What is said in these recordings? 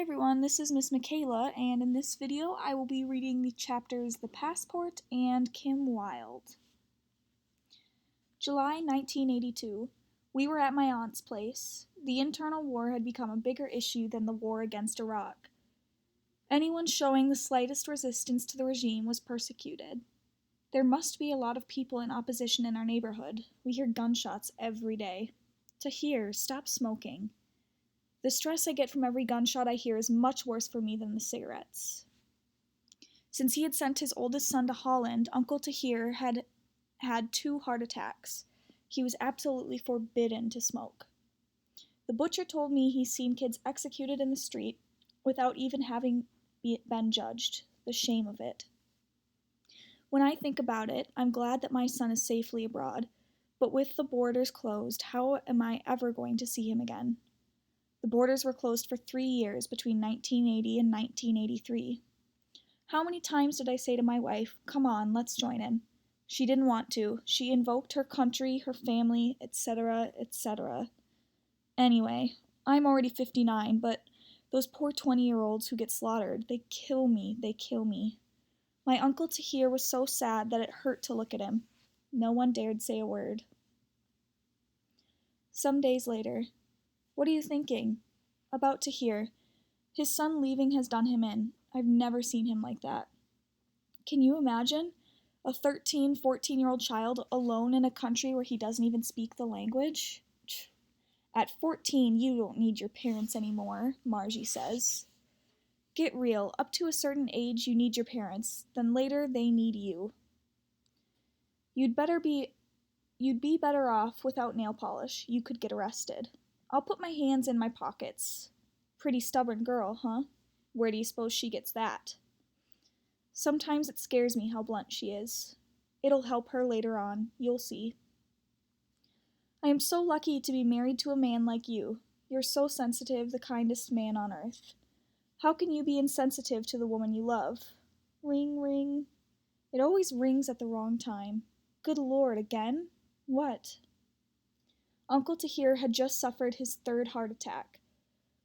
everyone, this is Miss Michaela, and in this video I will be reading the chapters The Passport and Kim Wilde. July 1982. We were at my aunt's place. The internal war had become a bigger issue than the war against Iraq. Anyone showing the slightest resistance to the regime was persecuted. There must be a lot of people in opposition in our neighborhood. We hear gunshots every day. Tahir, stop smoking. The stress I get from every gunshot I hear is much worse for me than the cigarettes. Since he had sent his oldest son to Holland, Uncle Tahir had had 2 heart attacks. He was absolutely forbidden to smoke. The butcher told me he's seen kids executed in the street without even having been judged. The shame of it. When I think about it, I'm glad that my son is safely abroad, but with the borders closed, how am I ever going to see him again? The borders were closed for 3 years between 1980 and 1983. How many times did I say to my wife, "Come on, let's join in"? She didn't want to. She invoked her country, her family, etc., etc. Anyway, I'm already 59, but those poor 20-year-olds who get slaughtered, they kill me. My Uncle Tahir was so sad that it hurt to look at him. No one dared say a word. Some days later. What are you thinking? About Tahir. His son leaving has done him in. I've never seen him like that. Can you imagine? A 13, 14-year-old child alone in a country where he doesn't even speak the language? At 14, you don't need your parents anymore, Margie says. Get real. Up to a certain age, you need your parents. Then later, they need you. You'd be better off without nail polish. You could get arrested. I'll put my hands in my pockets. Pretty stubborn girl, huh? Where do you suppose she gets that? Sometimes it scares me how blunt she is. It'll help her later on, you'll see. I am so lucky to be married to a man like you. You're so sensitive, the kindest man on earth. How can you be insensitive to the woman you love? Ring, ring. It always rings at the wrong time. Good Lord, again? What? Uncle Tahir had just suffered his 3rd heart attack.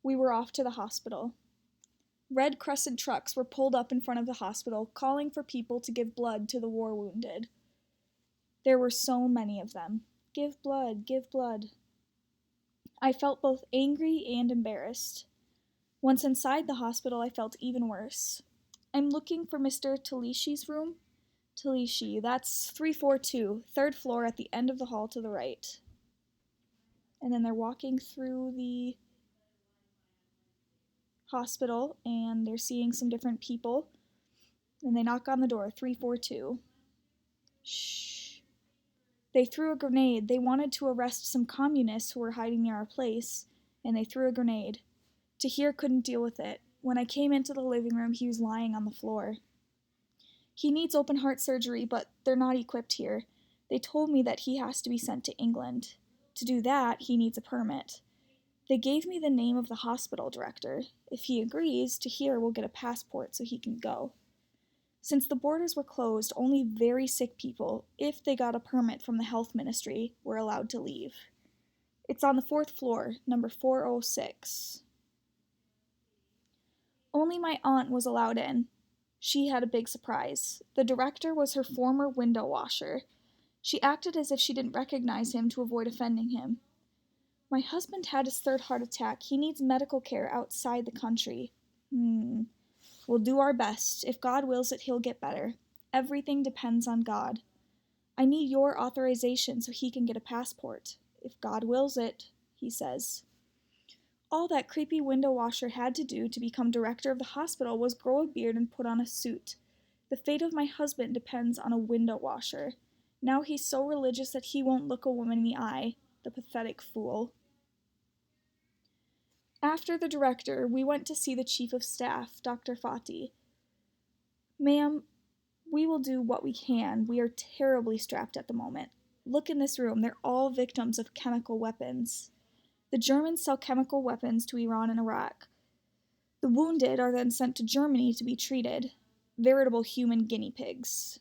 We were off to the hospital. Red Crescent trucks were pulled up in front of the hospital, calling for people to give blood to the war wounded. There were so many of them. Give blood, give blood. I felt both angry and embarrassed. Once inside the hospital, I felt even worse. I'm looking for Mr. Talishi's room. Talishi, that's 342, 3rd floor at the end of the hall to the right. And then they're walking through the hospital, and they're seeing some different people. And they knock on the door, 342. Shh. They threw a grenade. They wanted to arrest some communists who were hiding near our place, and they threw a grenade. Tahir couldn't deal with it. When I came into the living room, he was lying on the floor. He needs open heart surgery, but they're not equipped here. They told me that he has to be sent to England. To do that, he needs a permit. They gave me the name of the hospital director. If he agrees, Tahir will get a passport so he can go. Since the borders were closed, only very sick people, if they got a permit from the health ministry, were allowed to leave. It's on the 4th floor, number 406. Only my aunt was allowed in. She had a big surprise. The director was her former window washer. She acted as if she didn't recognize him to avoid offending him. My husband had his 3rd heart attack. He needs medical care outside the country. We'll do our best. If God wills it, he'll get better. Everything depends on God. I need your authorization so he can get a passport. If God wills it, he says. All that creepy window washer had to do to become director of the hospital was grow a beard and put on a suit. The fate of my husband depends on a window washer. Now he's so religious that he won't look a woman in the eye. The pathetic fool. After the director, we went to see the chief of staff, Dr. Fati. Ma'am, we will do what we can. We are terribly strapped at the moment. Look in this room. They're all victims of chemical weapons. The Germans sell chemical weapons to Iran and Iraq. The wounded are then sent to Germany to be treated. Veritable human guinea pigs.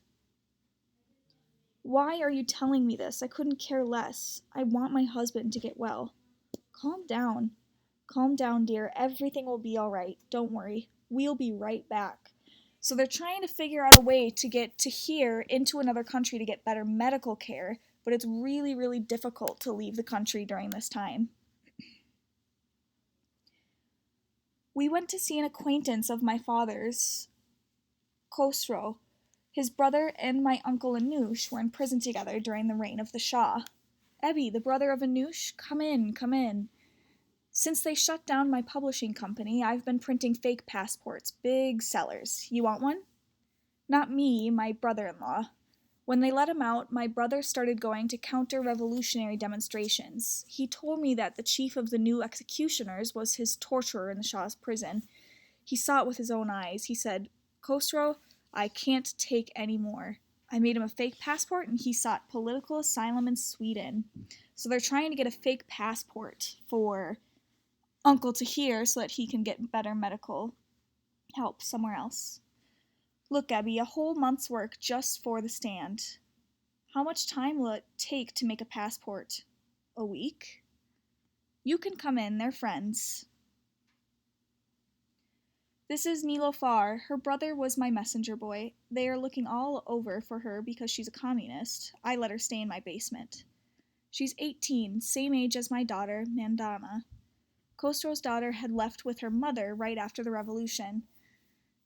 Why are you telling me this? I couldn't care less. I want my husband to get well. Calm down. Calm down, dear. Everything will be all right. Don't worry. We'll be right back. So they're trying to figure out a way to get Tahir into another country to get better medical care, but it's really, really difficult to leave the country during this time. We went to see an acquaintance of my father's, Khosrow. His brother and my uncle Anoush were in prison together during the reign of the Shah. Ebby, the brother of Anoush, come in, come in. Since they shut down my publishing company, I've been printing fake passports, big sellers. You want one? Not me, my brother-in-law. When they let him out, my brother started going to counter-revolutionary demonstrations. He told me that the chief of the new executioners was his torturer in the Shah's prison. He saw it with his own eyes. He said, Khosrow, I can't take any more. I made him a fake passport and he sought political asylum in Sweden. So they're trying to get a fake passport for Uncle Tahir so that he can get better medical help somewhere else. Look, Abby, a whole month's work just for the stand. How much time will it take to make a passport? A week? You can come in, they're friends. This is Nilofar. Her brother was my messenger boy. They are looking all over for her because she's a communist. I let her stay in my basement. She's 18, same age as my daughter, Mandana. Khosrow's daughter had left with her mother right after the revolution.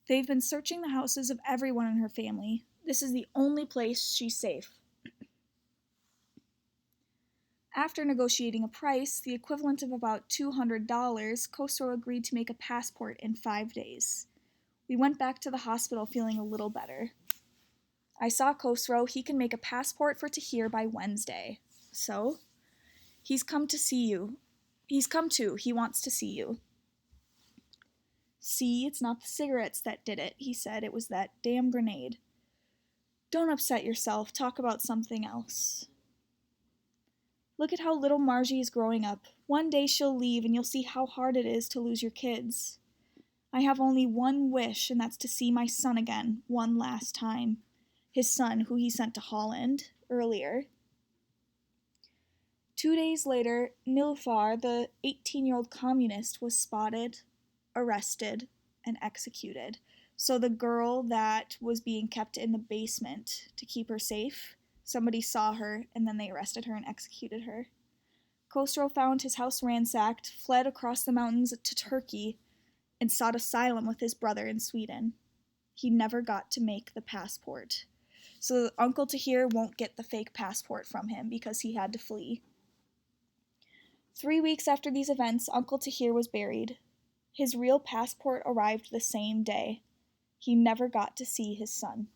They've been searching the houses of everyone in her family. This is the only place she's safe. After negotiating a price, the equivalent of about $200, Khosrow agreed to make a passport in 5 days. We went back to the hospital feeling a little better. I saw Khosrow. He can make a passport for Tahir by Wednesday. So, he's come to see you. He's come to. He wants to see you. See, it's not the cigarettes that did it, he said. It was that damn grenade. Don't upset yourself. Talk about something else. Look at how little Margie is growing up. One day she'll leave and you'll see how hard it is to lose your kids. I have only one wish, and that's to see my son again, one last time. His son, who he sent to Holland earlier. 2 days later, Nilfar, the 18-year-old communist, was spotted, arrested, and executed. So the girl that was being kept in the basement to keep her safe, somebody saw her, and then they arrested her and executed her. Khosrow found his house ransacked, fled across the mountains to Turkey, and sought asylum with his brother in Sweden. He never got to make the passport. So Uncle Tahir won't get the fake passport from him because he had to flee. 3 weeks after these events, Uncle Tahir was buried. His real passport arrived the same day. He never got to see his son.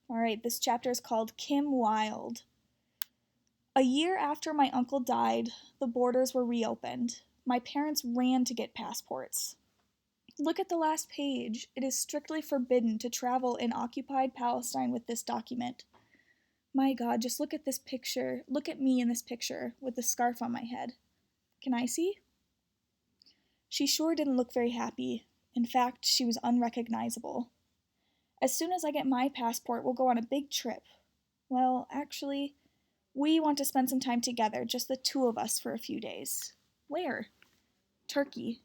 Alright, this chapter is called Kim Wilde. A year after my uncle died, the borders were reopened. My parents ran to get passports. Look at the last page. It is strictly forbidden to travel in occupied Palestine with this document. My God, just look at this picture. Look at me in this picture with the scarf on my head. Can I see? She sure didn't look very happy. In fact, she was unrecognizable. As soon as I get my passport, we'll go on a big trip. Well, actually, we want to spend some time together, just the two of us for a few days. Where? Turkey.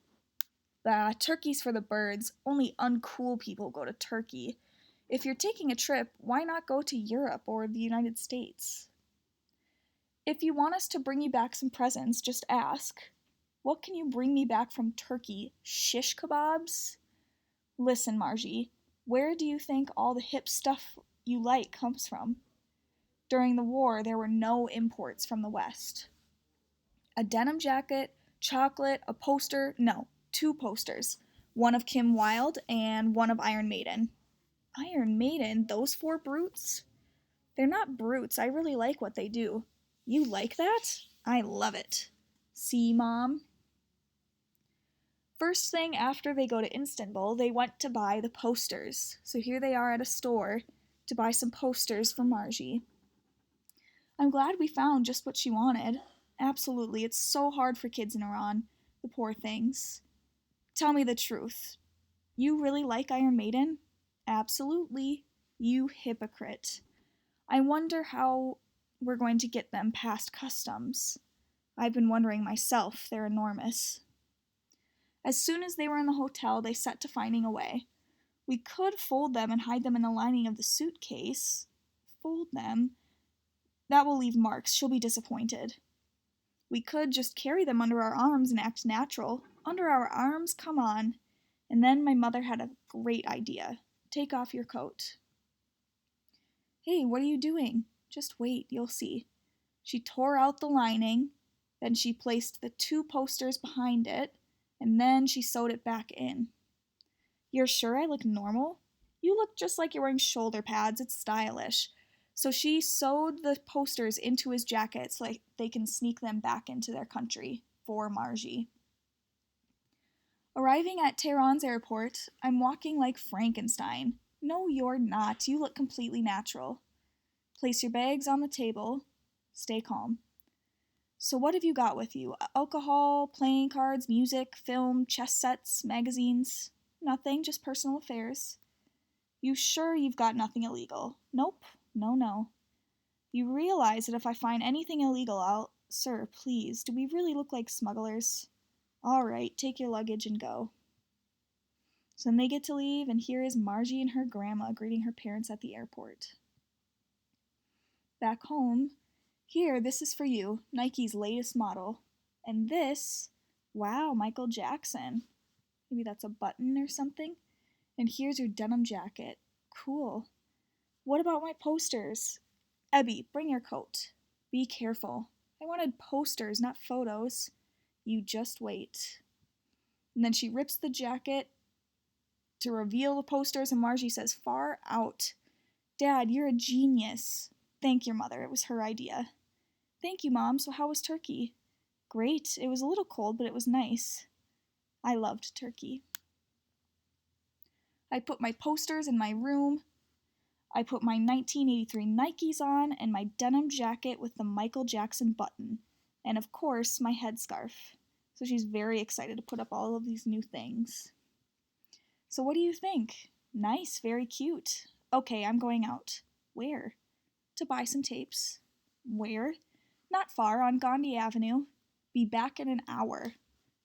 Bah, Turkey's for the birds. Only uncool people go to Turkey. If you're taking a trip, why not go to Europe or the United States? If you want us to bring you back some presents, just ask. What can you bring me back from Turkey? Shish kebabs? Listen, Margie, where do you think all the hip stuff you like comes from? During the war, there were no imports from the West. A denim jacket, chocolate, a poster, no, 2 posters. One of Kim Wilde and one of Iron Maiden. Iron Maiden? Those 4 brutes? They're not brutes. I really like what they do. You like that? I love it. See, Mom? First thing after they go to Istanbul, they went to buy the posters. So here they are at a store to buy some posters for Margie. I'm glad we found just what she wanted. Absolutely, it's so hard for kids in Iran. The poor things. Tell me the truth. You really like Iron Maiden? Absolutely. You hypocrite. I wonder how we're going to get them past customs. I've been wondering myself, they're enormous. As soon as they were in the hotel, they set to finding a way. We could fold them and hide them in the lining of the suitcase. Fold them? That will leave marks. She'll be disappointed. We could just carry them under our arms and act natural. Under our arms? Come on. And then my mother had a great idea. Take off your coat. Hey, what are you doing? Just wait, you'll see. She tore out the lining, then she placed the 2 posters behind it, and then she sewed it back in. You're sure I look normal? You look just like you're wearing shoulder pads. It's stylish. So she sewed the posters into his jacket so they can sneak them back into their country for Margie. Arriving at Tehran's airport, I'm walking like Frankenstein. No, you're not. You look completely natural. Place your bags on the table. Stay calm. So what have you got with you? Alcohol, playing cards, music, film, chess sets, magazines? Nothing, just personal affairs. You sure you've got nothing illegal? Nope. No. You realize that if I find anything illegal, I'll... Sir, please, do we really look like smugglers? All right, take your luggage and go. So then they get to leave, and here is Margie and her grandma greeting her parents at the airport. Back home, here, this is for you, Nike's latest model. And this, wow, Michael Jackson. Maybe that's a button or something. And here's your denim jacket. Cool. What about my posters? Ebby, bring your coat. Be careful. I wanted posters, not photos. You just wait. And then she rips the jacket to reveal the posters, and Margie says, far out. Dad, you're a genius. Thank your mother. It was her idea. Thank you, Mom. So how was Turkey? Great. It was a little cold, but it was nice. I loved Turkey. I put my posters in my room. I put my 1983 Nikes on and my denim jacket with the Michael Jackson button. And of course, my headscarf. So she's very excited to put up all of these new things. So what do you think? Nice, very cute. Okay, I'm going out. Where? To buy some tapes. Where? Not far, on Gandhi Avenue. Be back in an hour.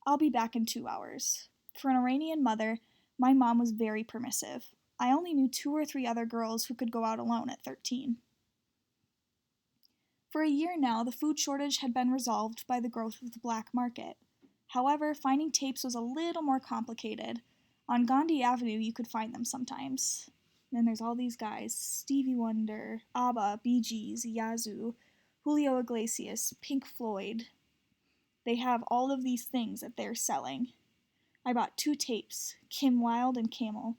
I'll be back in 2 hours. For an Iranian mother, my mom was very permissive. I only knew 2 or 3 other girls who could go out alone at 13. For a year now, the food shortage had been resolved by the growth of the black market. However, finding tapes was a little more complicated. On Gandhi Avenue, you could find them sometimes. Then there's all these guys, Stevie Wonder, ABBA, Bee Gees, Yazoo, Julio Iglesias, Pink Floyd. They have all of these things that they're selling. I bought 2 tapes, Kim Wilde and Camel.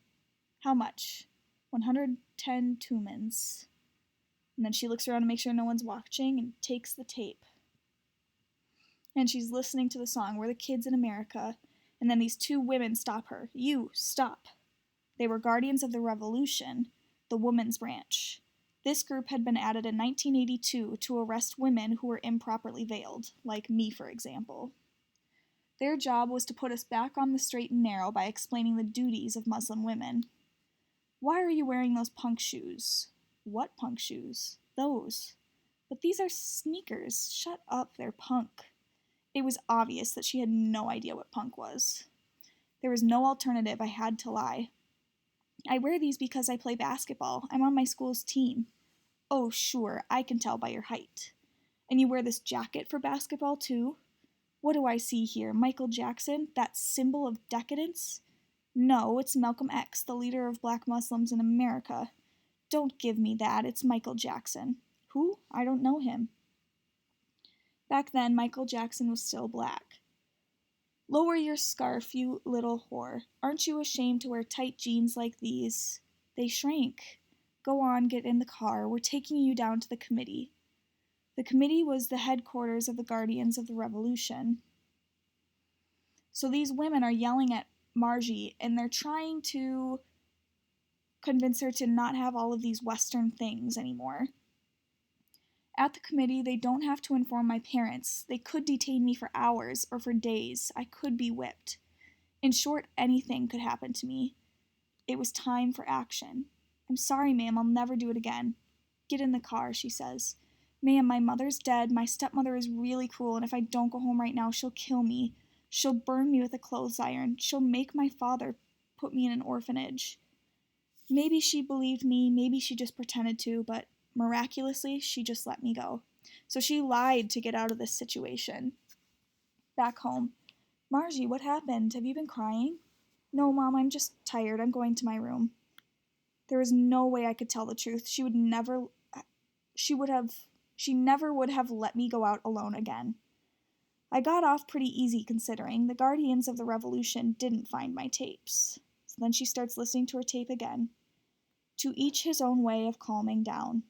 How much? 110 tumens. And then she looks around to make sure no one's watching and takes the tape. And she's listening to the song, We're the Kids in America. And then these 2 women stop her. You, stop. They were Guardians of the Revolution, the women's branch. This group had been added in 1982 to arrest women who were improperly veiled, like me, for example. Their job was to put us back on the straight and narrow by explaining the duties of Muslim women. Why are you wearing those punk shoes? What punk shoes? Those. But these are sneakers. Shut up, they're punk. It was obvious that she had no idea what punk was. There was no alternative. I had to lie. I wear these because I play basketball. I'm on my school's team. Oh, sure, I can tell by your height. And you wear this jacket for basketball, too? What do I see here? Michael Jackson? That symbol of decadence? No, it's Malcolm X, the leader of black Muslims in America. Don't give me that. It's Michael Jackson. Who? I don't know him. Back then, Michael Jackson was still black. Lower your scarf, you little whore. Aren't you ashamed to wear tight jeans like these? They shrank. Go on, get in the car. We're taking you down to the committee. The committee was the headquarters of the Guardians of the Revolution. So these women are yelling at Margie, and they're trying to convince her to not have all of these Western things anymore. At the committee, they don't have to inform my parents. They could detain me for hours or for days. I could be whipped. In short, anything could happen to me. It was time for action. I'm sorry, ma'am, I'll never do it again. Get in the car, she says. Ma'am, my mother's dead, my stepmother is really cruel, and if I don't go home right now, she'll kill me. She'll burn me with a clothes iron. She'll make my father put me in an orphanage. Maybe she believed me, maybe she just pretended to, but miraculously, she just let me go. So she lied to get out of this situation. Back home. Margie, what happened? Have you been crying? No, Mom, I'm just tired. I'm going to my room. There is no way I could tell the truth. She never would have let me go out alone again. I got off pretty easy considering the Guardians of the Revolution didn't find my tapes. So then she starts listening to her tape again. To each his own way of calming down.